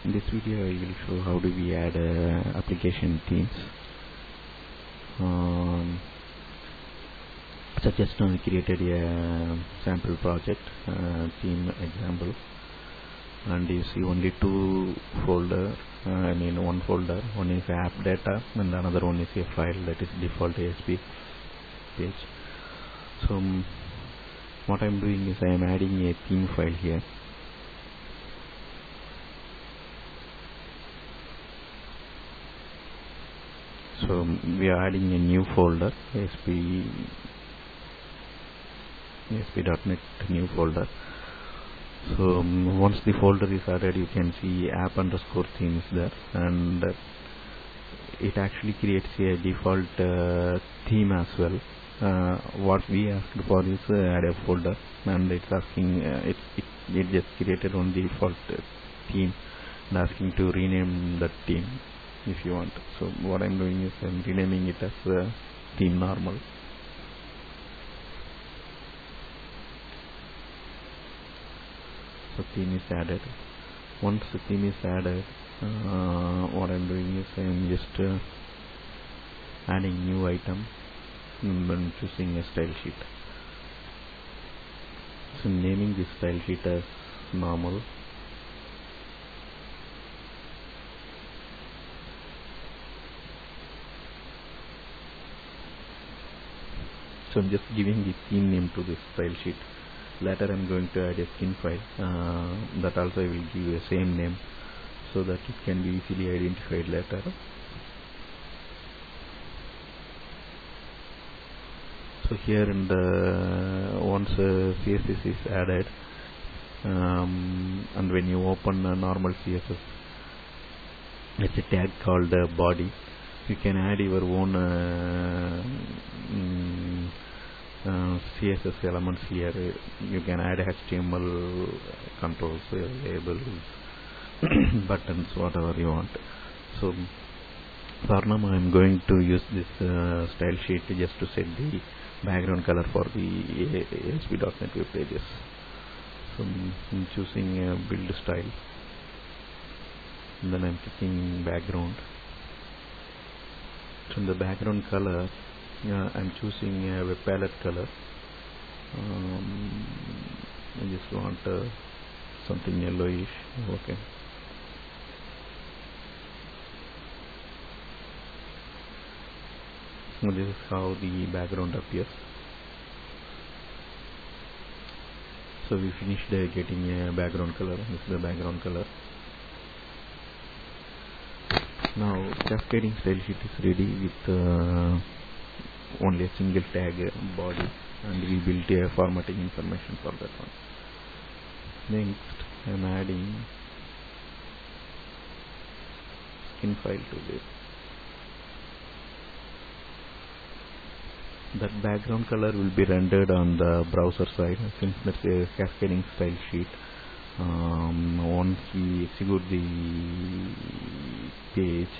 In this video I will show how do we add application themes. So just now I created a sample project theme example, and you see only two folder, one folder. One is app data and another one is a file that is default ASP page. So what I am doing is I am adding a theme file here. So we are adding a new folder, ASP.NET new folder. So once the folder is added, you can see app_themes there, and it actually creates a default theme as well. What we asked for is add a folder, and it's asking it just created on the default theme and asking to rename that theme if you want. So what I'm doing is I'm renaming it as theme normal. So theme is added. Once the theme is added, what I'm doing is I'm just adding new item and choosing a style sheet. So naming this style sheet as normal. So I'm just giving the theme name to this style sheet. Later I'm going to add a skin file that also I will give a same name so that it can be easily identified later. So here in the once CSS is added, and when you open a normal CSS, it's a tag called body. You can add your own CSS elements here. You can add HTML controls, labels, buttons, whatever you want. So for now I am going to use this style sheet just to set the background color for the ASP.NET web pages. So I'm choosing a build style, and then I'm clicking background. So in the background color, I'm choosing a web palette color. I just want something yellowish. Okay. So this is how the background appears. So we finished getting a background color. This is the background color. Now cascading style sheet is ready with only a single tag body, and we built a formatting information for that one. Next I am adding skin file to this. That background color will be rendered on the browser side since that's a cascading style sheet. Once we execute the page,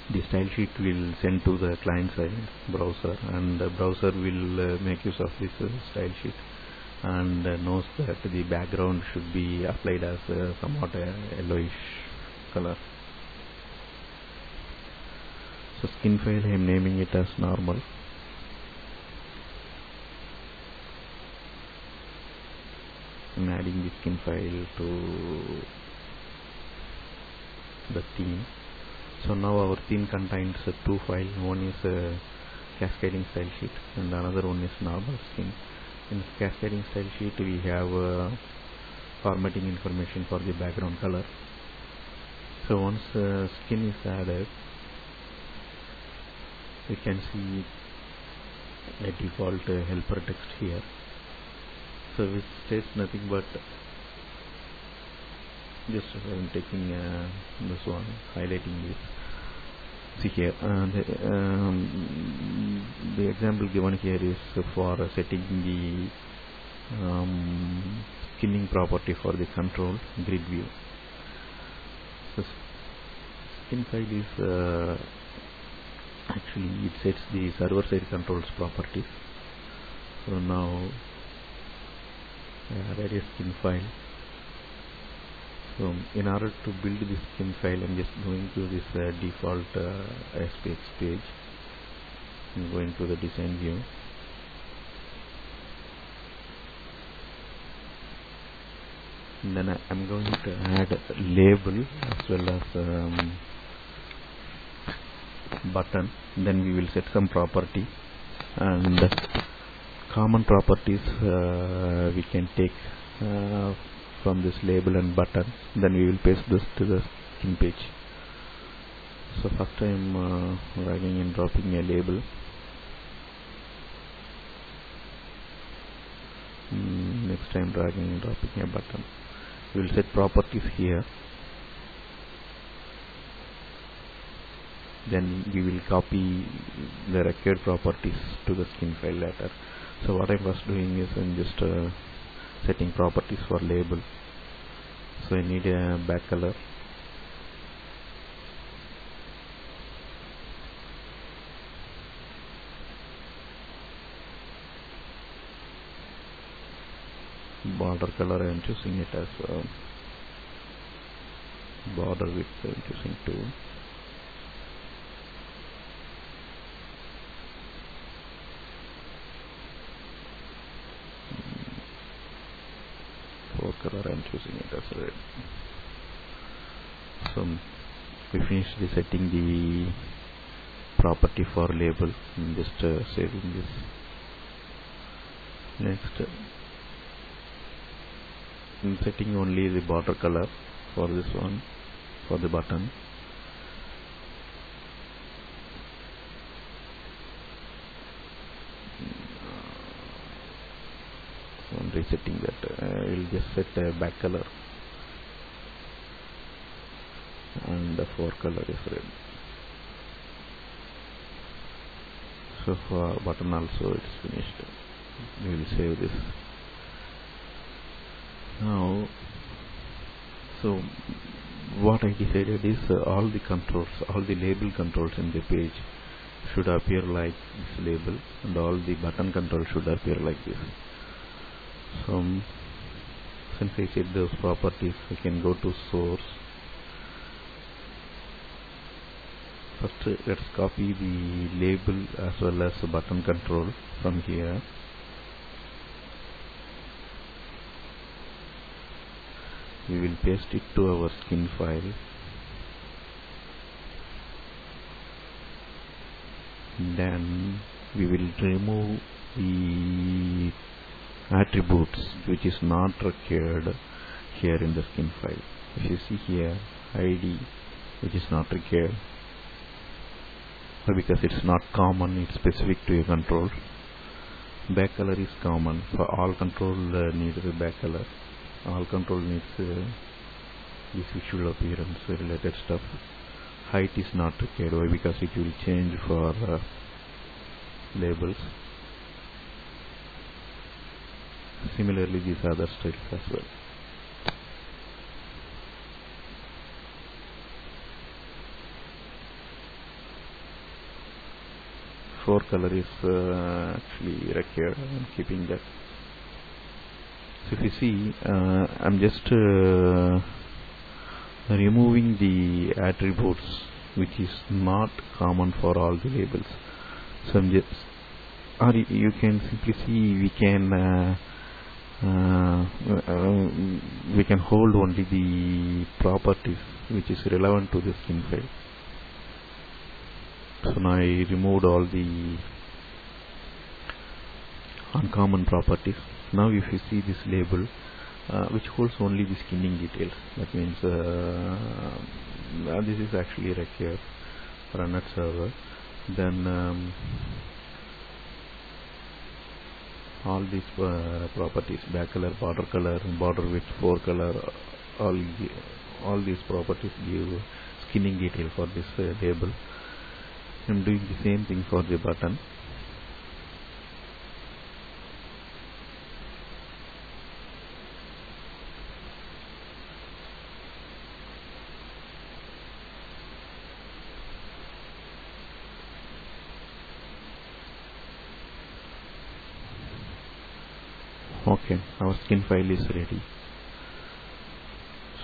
the style sheet will send to the client side browser, and the browser will make use of this style sheet and knows that the background should be applied as somewhat a yellowish color. So skin file I am naming it as normal. I'm adding the skin file to the theme. So now our theme contains two files. One is a cascading style sheet and another one is normal skin. In cascading style sheet we have formatting information for the background color. So once skin is added, you can see a default helper text here, so which states nothing but just I'm taking this one, highlighting this. See here the example given here is for setting the skinning property for the control grid view. So skin file is actually it sets the server side controls properties. So now I added a skin file So in order to build this skin file, I'm just going to this default SPX page. I'm going to the design view. And then I'm going to add a label as well as button. Then we will set some property, and common properties we can take from this label and button. Then we will paste this to the skin page. So first I'm dragging and dropping a label. Next time dragging and dropping a button. We will set properties here. Then we will copy the required properties to the skin file later. So what I was doing is I'm just setting properties for label. So I need a back color. Border color I am choosing it as border width I am choosing 2. For color I am choosing it as red. So we finished the setting the property for label. I'm just saving this. Next I'm setting only the border color for this one, for the button. So I'm resetting that. I will just set a back color, and the forecolor is red. So for button also it's finished. We will save this. Now, so what I decided is all the controls, all the label controls in the page should appear like this label, and all the button controls should appear like this. So since I set those properties, I can go to source. First let's copy the label as well as the button control from here. We will paste it to our skin file. Then we will remove the attributes which is not required here in the skin file. If you see here, ID which is not required, because it's not common, it's specific to a control. Back color is common for all control, needs a back color. All control needs this visual appearance related stuff. Height is not required. Why? Because it will change for labels. Similarly these other styles as well. Forecolor is actually required. I am keeping that. So if you see, I'm just removing the attributes which is not common for all the labels. So I'm just, or you can simply see we can hold only the properties which is relevant to the skin file. So now I removed all the uncommon properties. Now if you see this label which holds only the skinning details, that means this is actually required for a net server. Then all these properties, back color, border width, forecolor, all these properties give skinning detail for this label. I'm doing the same thing for the button. Okay, our skin file is ready.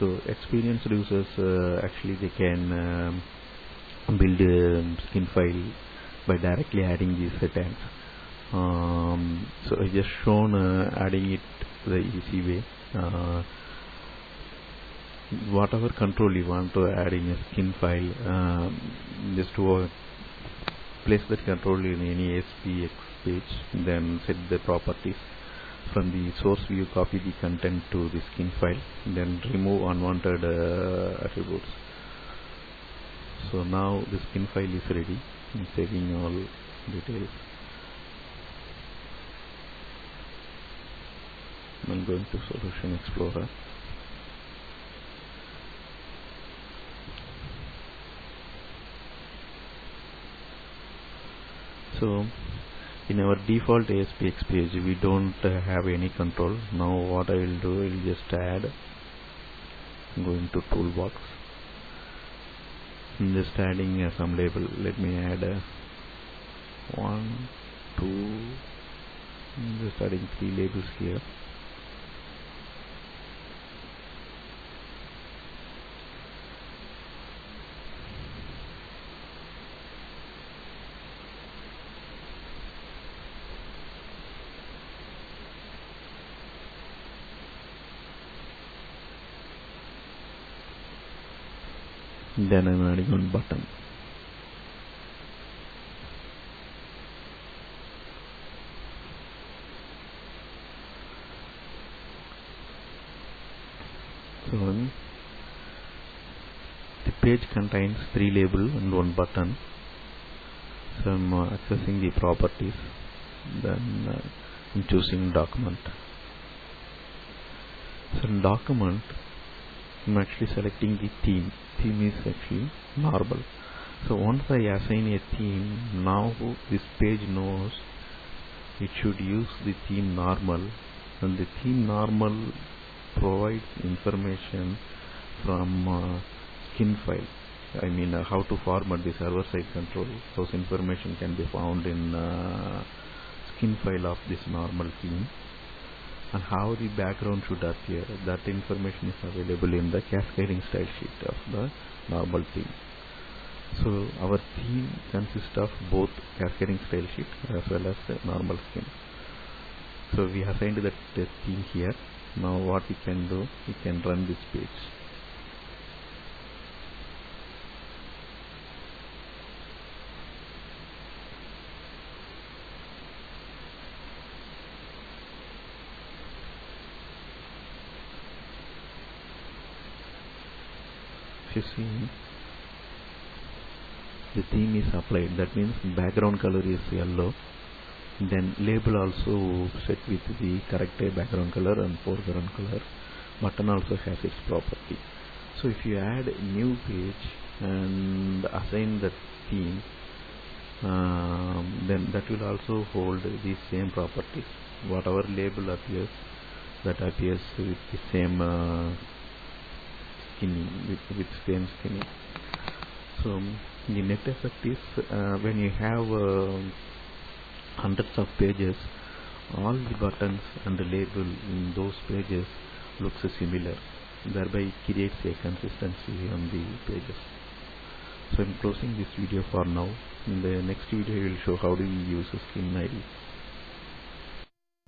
So experienced users actually they can build a skin file by directly adding these tags. So I just shown adding it the easy way. Whatever control you want to add in a skin file, just to place that control in any ASPX page, then set the properties. From the source view, copy the content to the skin file, then remove unwanted attributes. So now the skin file is ready. I'm saving all details. I'm going to Solution Explorer. So in our default ASPX page we don't have any control. Now what I will do, I will just add, go into toolbox, I'm just adding some label. Let me add 1, 2, I'm just adding 3 labels here. Then I'm adding one button. So the page contains 3 labels and 1 button. So I'm accessing the properties. Then I'm choosing document. So in document, I'm actually selecting the theme. Theme is actually normal. So once I assign a theme, now this page knows it should use the theme normal, and the theme normal provides information from skin file. I mean how to format the server side control. Those information can be found in skin file of this normal theme, and how the background should appear. That information is available in the cascading style sheet of the normal theme. So our theme consists of both cascading style sheet as well as the normal skin. So we assigned that theme here. Now what we can do, we can run this page. If you see, the theme is applied. That means background color is yellow. Then label also set with the correct background color and foreground color. Button also has its property. So if you add a new page and assign the theme, then that will also hold the same properties. Whatever label appears, that appears with the same skinning, with same skinning. So the net effect is when you have hundreds of pages, all the buttons and the label in those pages looks similar, thereby creates a consistency on the pages. So I'm closing this video for now. In the next video I will show how do we use a skin ID.